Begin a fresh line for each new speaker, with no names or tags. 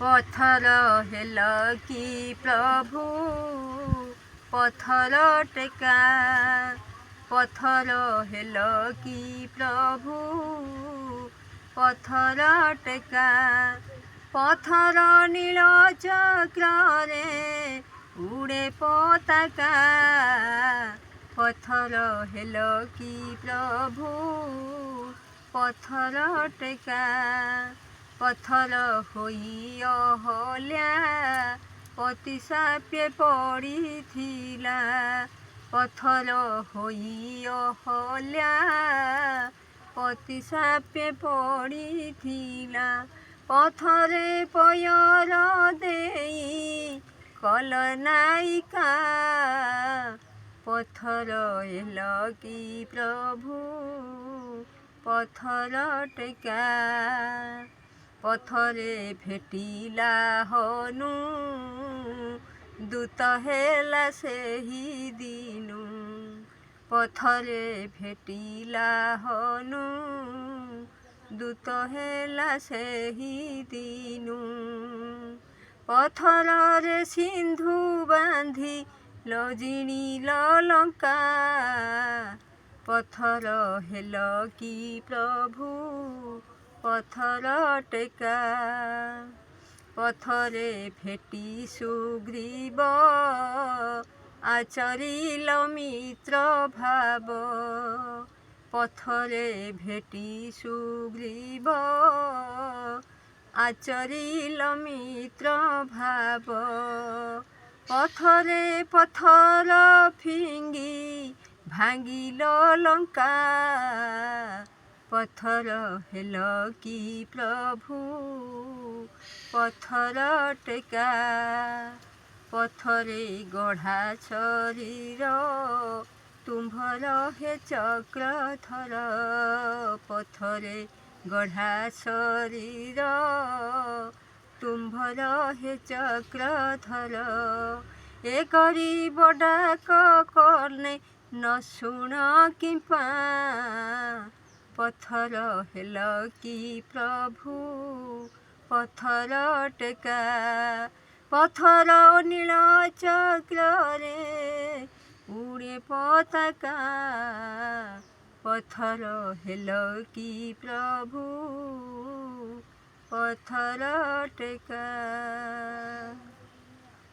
पत्थर हेल कि प्रभु पत्थर टेका पत्थर हेल कि प्रभु पत्थर टेका पत्थर नील चक्र उड़े पताका पत्थर हेल कि प्रभु पत्थर टेका पत्थर होई अहल्या पति सापे पड़ीथिला पत्थर होई अहल्या पति सापे पड़ीथिला पत्थरे पयर देई कलनायिका पत्थर हेल कि प्रभु पत्थर टेका पत्थरे भेटिला हनु दूत हेला सेही दिनु पत्थरे भेटिला हनु दूत हेला सेही दिनु पत्थर सिंधु बांधी लजिणी लंका पत्थर हेल कि प्रभु पत्थर टेका पत्थरे भेटी सुग्रीव आचरिल मित्र भाव पत्थरे भेटी सुग्रीव आचरिल मित्र भाव पत्थरे पत्थर फिंगी भांगिल लंका पत्थर हेल कि प्रभु पत्थर टेका पत्थरे गढ़ा शरीर तुम्भर हे चक्रधर पत्थरे गढ़ा शरीर तुम्भर हे चक्रधर ए गरीब डाक करने न शुण किंपा पत्थर हेल कि प्रभु पत्थर टेका पत्थर नील चक्र उड़े पताका पत्थर हेल कि प्रभु पत्थर टेका।